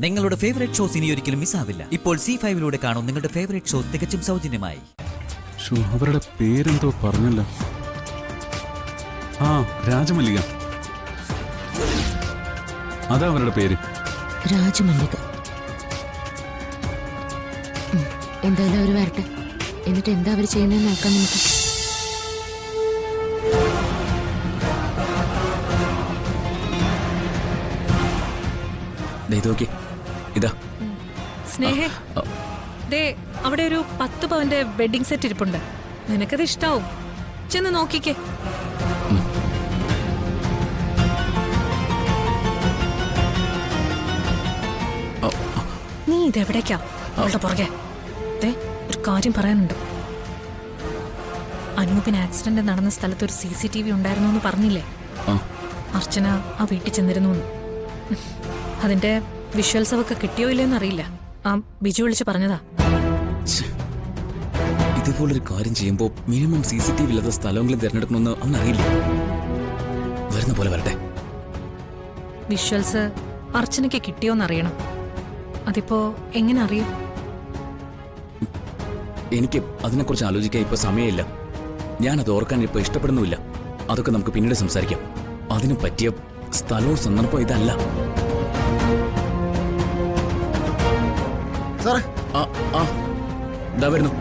നിങ്ങളുടെ favourite shows ഇനി ഒരിക്കലും മിസ്സാവില്ല. ഇപ്പോൾ C5 കാണും നിങ്ങളുടെ ഫേവറേറ്റ് ഷോസ് തികച്ചും സൗജന്യമായി. അവരുടെ പേരെന്തോ പറഞ്ഞല്ലോ. ആ, രാജമല്ലിക. അതാ അവരുടെ പേര്. രാജമല്ലിക. എന്തായാലും അവർ വരട്ടെ. എന്നിട്ട് എന്താ അവർ ചെയ്യുന്നതെന്ന് നോക്കാം നമുക്ക്. ഇതാ സ്നേഹേ, ദേ അവിടെ ഒരു 10 പവന്റെ വെഡിങ് സെറ്റ് ഇരിപ്പുണ്ട്. നിനക്കത് ഇഷ്ടാവും. ചെന്ന് നോക്കിക്കേ. നീ ഇതെവിടേക്കാ അവളുടെ പുറകെ? ദേ ഒരു കാര്യം പറയാനുണ്ട്. അനൂപിന് ആക്സിഡന്റ് നടന്ന സ്ഥലത്ത് ഒരു CCTV ഉണ്ടായിരുന്നു എന്ന് പറഞ്ഞില്ലേ? അർച്ചന ആ വീട്ടിൽ ചെന്നിരുന്നു. അതിന്റെ വിഷ്വൽസ് അവർക്ക് കിട്ടിയോ ഇല്ലെന്ന് അറിയില്ല. ആ ബിജു വിളിച്ച് പറഞ്ഞതാ. ഇതുപോലൊരു കാര്യം ചെയ്യുമ്പോ മിനിമം CCTV ഇല്ലാത്ത സ്ഥലങ്ങളും തിരഞ്ഞെടുക്കണമെന്ന് അവനറിയില്ല. വരുന്ന പോലെ വരട്ടെ. വിഷ്വൽസ് അർച്ചനയ്ക്ക് കിട്ടിയോന്നറിയണം. അതിപ്പോ എങ്ങനെ അറിയും? എനിക്ക് അതിനെക്കുറിച്ച് ആലോചിക്കാൻ ഇപ്പൊ സമയമില്ല. ഞാനത് ഓർക്കാൻ ഇപ്പൊ ഇഷ്ടപ്പെടുന്നുമില്ല. അതൊക്കെ നമുക്ക് പിന്നീട് സംസാരിക്കാം. അതിന് പറ്റിയ സ്ഥലവും സന്ദർഭവും ഇതല്ല. ദാ വരുന്നു.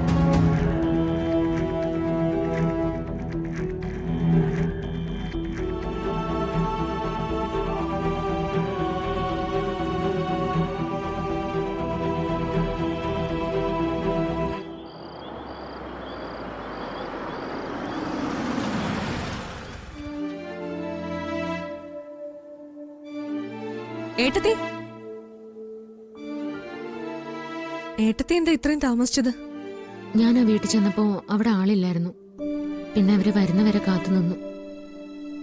ഏട്ടത്തി എന്താ ഇത്രയും താമസിച്ചത്? ഞാൻ ആ വീട്ടിൽ ചെന്നപ്പോ അവിടെ ആളില്ലായിരുന്നു. പിന്നെ അവര് വരുന്നവരെ കാത്തു നിന്നു.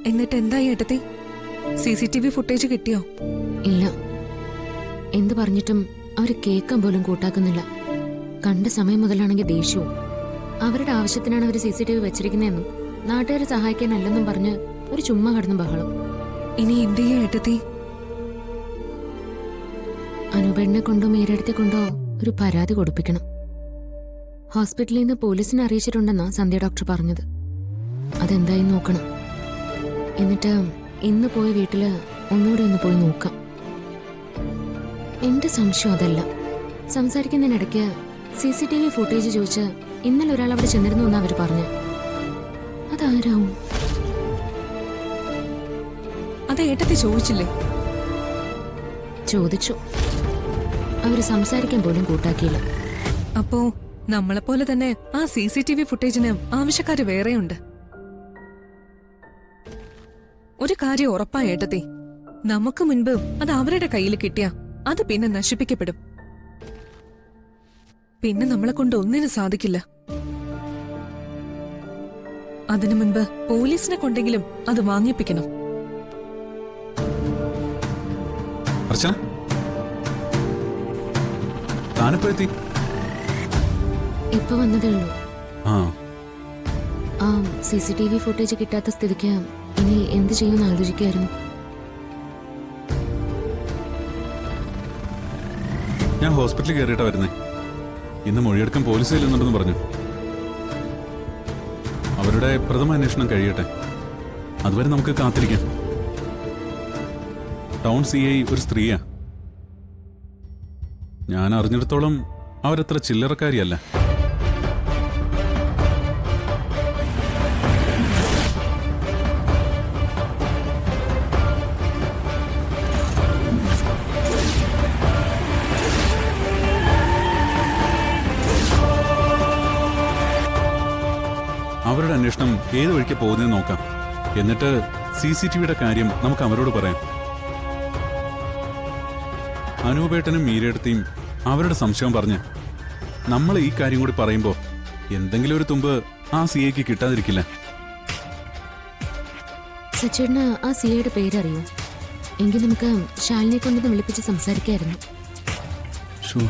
എന്നിട്ട് എന്തായി ഏട്ടത്തി? CCTV ഫുട്ടേജ് കിട്ടിയോ? ഇല്ല. എന്തു പറഞ്ഞിട്ടും അവര് കേൾക്കാൻ പോലും കൂട്ടാക്കുന്നില്ല. കണ്ട സമയം മുതലാണെങ്കിൽ ദേഷ്യവും. അവരുടെ ആവശ്യത്തിനാണ് അവര് CCTV വെച്ചിരിക്കുന്നതെന്നും നാട്ടുകാരെ സഹായിക്കാനല്ലെന്നും പറഞ്ഞ് ഒരു ചുമ്മാ കടന്നു ബഹളം. ഇനി എന്ത് ചെയ്യാ ഏട്ടത്തി? അനൂപേടിനെ കൊണ്ടോ മീരടുത്തെ കൊണ്ടോ ഒരു പരാതി കൊടുപ്പിക്കണം. ഹോസ്പിറ്റലിൽ നിന്ന് പോലീസിനെ അറിയിച്ചിട്ടുണ്ടെന്നാ സന്ധ്യ ഡോക്ടർ പറഞ്ഞത്. അതെന്തായി നോക്കണം. എന്നിട്ട് ഇന്ന് പോയ വീട്ടില് ഒന്നുകൂടെ ഒന്ന് പോയി നോക്കാം. എന്റെ സംശയം അതല്ല. സംസാരിക്കുന്നതിനിടയ്ക്ക് CCTV ഫുട്ടേജ് ചോദിച്ച് ഇന്നലെ ഒരാൾ അവിടെ ചെന്നിരുന്നു എന്നാ അവര് പറഞ്ഞു. അതാരാവും? അത് ഏട്ടത്തി ചോദിച്ചില്ലേ? ചോദിച്ചു. അവര് സംസാരിക്കാൻ പോലും കൂട്ടാക്കിയില്ല. അപ്പോ നമ്മളെപ്പോലെ തന്നെ ആ CCTV ഫുട്ടേജിന് ആവശ്യക്കാര് വേറെയുണ്ട്. ഒരു കാര്യം ഉറപ്പാ ഏട്ടത്തി, നമുക്ക് മുൻപ് അത് അവരുടെ കയ്യിൽ കിട്ടിയ അത് പിന്നെ നശിപ്പിക്കപ്പെടും. പിന്നെ നമ്മളെ കൊണ്ട് ഒന്നിനും സാധിക്കില്ല. അതിനു മുൻപ് പോലീസിനെ കൊണ്ടെങ്കിലും അത് വാങ്ങിപ്പിക്കണം. അർച്ചന, താനിപ്പോഴെത്തി? ഇപ്പൊ വന്നതേ ഉള്ളൂ. ആ, CCTV ഫുട്ടേജ് കിട്ടാത്ത സ്ഥിതിക്ക് ഇനി എന്ത് ചെയ്യുമെന്ന് ആലോചിക്കായിരുന്നു. ഞാൻ ഹോസ്പിറ്റലിൽ കയറിയിട്ടാ വരുന്നേ. ഇന്ന് മൊഴിയെടുക്കാൻ പോലീസ് ചെല്ലുന്നുണ്ടെന്ന് പറഞ്ഞു. അവരുടെ പ്രഥമ അന്വേഷണം കഴിയട്ടെ. അതുവരെ നമുക്ക് കാത്തിരിക്കാം. ടൗൺ CI ഒരു സ്ത്രീയാ. ഞാൻ അറിഞ്ഞിടത്തോളം അവരത്ര ചില്ലറക്കാരിയല്ല. അവരുടെ അന്വേഷണം ഏത് വഴിക്ക് പോകുന്നതെന്ന് നോക്കാം. എന്നിട്ട് CCTVയുടെ കാര്യം നമുക്ക് അവരോട് പറയാം. അനൂപേട്ടനും മീരയെടുത്തിയും അവരുടെ സംശയം പറഞ്ഞ് നമ്മൾ ഈ കാര്യം കൂടി പറയുമ്പോ എന്തെങ്കിലും ഒരു തുമ്പ് ആ CIക്ക് കിട്ടാതിരിക്കില്ല. സച്ചേട്ടന് ആ CIയുടെ പേരറിയോ? എങ്കിൽ നമുക്ക് ശാലിനെ കൊണ്ടൊന്ന് വിളിപ്പിച്ച് സംസാരിക്കായിരുന്നു.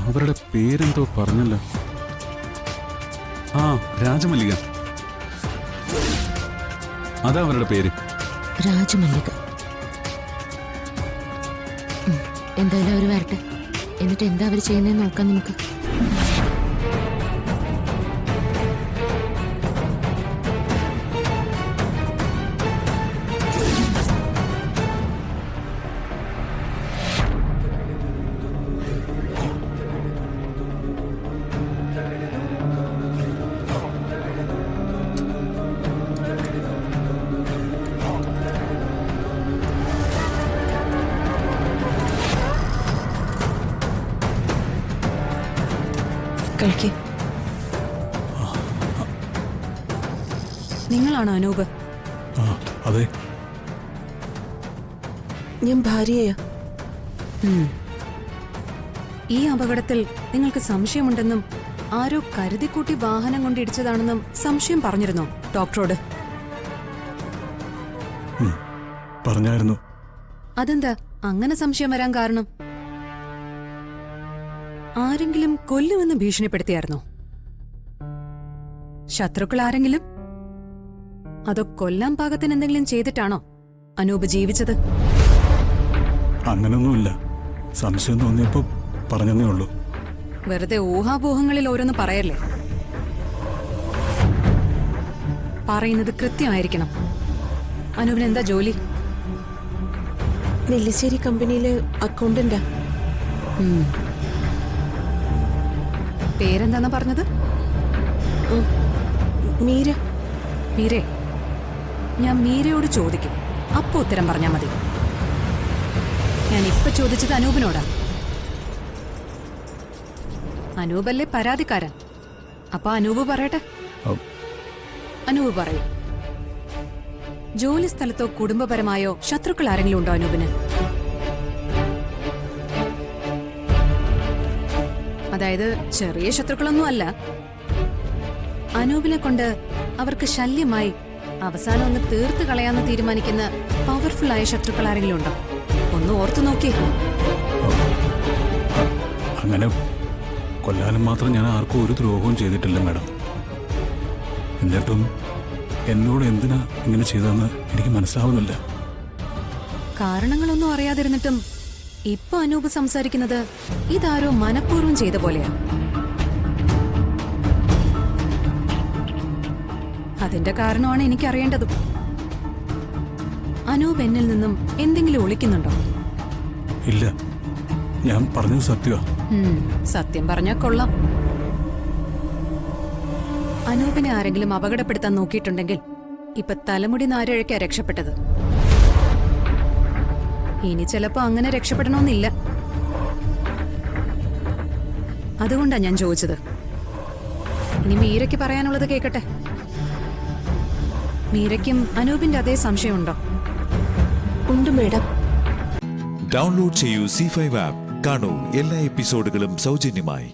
അവരുടെ പേരെന്തോ പറഞ്ഞല്ലോ. ആ, രാജമല്ലിക. അതാ അവരുടെ പേര്. രാജമല്ലിക. എന്തായാലും അവർ വരട്ടെ. എന്നിട്ട് എന്താ അവർ ചെയ്യുന്നതെന്ന് നോക്കാം നമുക്ക്. കഴിക്കേ. നിങ്ങളാണോ അനൂപ്? അതെ, ഞാൻ ഭാര്യയാ. ഈ അപകടത്തിൽ നിങ്ങൾക്ക് സംശയമുണ്ടെന്നും ആരോ കരുതിക്കൂട്ടി വാഹനം കൊണ്ട് ഇടിച്ചതാണെന്നും സംശയം പറഞ്ഞിരുന്നോ ഡോക്ടറോട്? പറഞ്ഞായിരുന്നു. അതെന്താ അങ്ങനെ സംശയം വരാൻ കാരണം? ആരെങ്കിലും കൊല്ലുമെന്ന് ഭീഷണിപ്പെടുത്തിയായിരുന്നോ? ശത്രുക്കൾ ആരെങ്കിലും? അതോ കൊല്ലാൻ പാകത്തിന് എന്തെങ്കിലും ചെയ്തിട്ടാണോ അനൂപ് ജീവിച്ചത്? അങ്ങനൊന്നുമില്ല, സംശയം തോന്നിയപ്പോ പറഞ്ഞതേ ഉള്ളൂ. വെറുതെ ഊഹാപോഹങ്ങളിൽ ഓരോന്ന് പറയല്ലേ. പറയുന്നത് കൃത്യമായിരിക്കണം. അനൂപിന് എന്താ ജോലി? നെല്ലിശ്ശേരി കമ്പനിയിലെ അക്കൗണ്ടന്റാ. പേരെന്താന്നാ പറഞ്ഞത്? മീര. മീരേ, ഞാൻ മീരയോട് ചോദിക്കും, അപ്പൊ ഉത്തരം പറഞ്ഞാ മതി. ഞാൻ ഇപ്പൊ ചോദിച്ചത് അനൂപിനോടാ. അനൂപല്ലേ പരാതിക്കാരൻ. അപ്പൊ അനൂപ് പറയട്ടെ. അനൂപ് പറയൂ, ജോലി സ്ഥലത്തോ കുടുംബപരമായോ ശത്രുക്കൾ ആരെങ്കിലും ഉണ്ടോ അനൂപിന്? അതായത് ചെറിയ ശത്രുക്കളൊന്നും അല്ല, അനൂപിനെ കൊണ്ട് അവർക്ക് ശല്യമായി അവസാനം ഒന്ന് തീർത്ത് കളയാന്ന് തീരുമാനിക്കുന്ന പവർഫുൾ ആയ ശത്രുക്കൾ ആരെങ്കിലും ഉണ്ടോ? ഒന്ന് ഓർത്തു നോക്കിയേ. അങ്ങനെ കൊല്ലാനും മാത്രം ഞാൻ ആർക്കും ഒരു ദ്രോഹവും ചെയ്തിട്ടില്ല മാഡം. എന്നിട്ടും എന്നോട് എന്തിനാ ഇങ്ങനെ ചെയ്തതെന്ന് എനിക്ക് മനസ്സിലാവുന്നില്ല. കാരണങ്ങളൊന്നും അറിയാതിരുന്നിട്ടും ഇപ്പൊ അനൂപ് സംസാരിക്കുന്നത് ഇതാരോ മനഃപൂർവ്വം ചെയ്ത പോലെയാ. അതിന്റെ കാരണമാണ് എനിക്കറിയേണ്ടതും. അനൂപ് എന്നിൽ നിന്നും എന്തെങ്കിലും ഒളിക്കുന്നുണ്ടോ? ഇല്ല, ഞാൻ പറഞ്ഞത് സത്യമാ. സത്യം പറഞ്ഞാൽ കൊള്ളാം. അനൂപിനെ ആരെങ്കിലും അപകടപ്പെടുത്താൻ നോക്കിയിട്ടുണ്ടെങ്കിൽ ഇപ്പൊ തലമുടി നാരഴയ്ക്കാ രക്ഷപ്പെട്ടത്. ഇനി ചിലപ്പോ അങ്ങനെ രക്ഷപ്പെടണമെന്നില്ല. അതുകൊണ്ടാ ഞാൻ ചോദിച്ചത്. ഇനി മീരയ്ക്ക് പറയാനുള്ളത് കേക്കട്ടെ. മീരയ്ക്കും അനൂപിന്റെ അതേ സംശയമുണ്ടോ? ഉണ്ട് മേഡം. ഡൗൺലോഡ് ചെയ്യൂ C5 ആപ്പ്. കാണൂ എല്ലാ എപ്പിസോഡുകളും സൗജന്യമായി.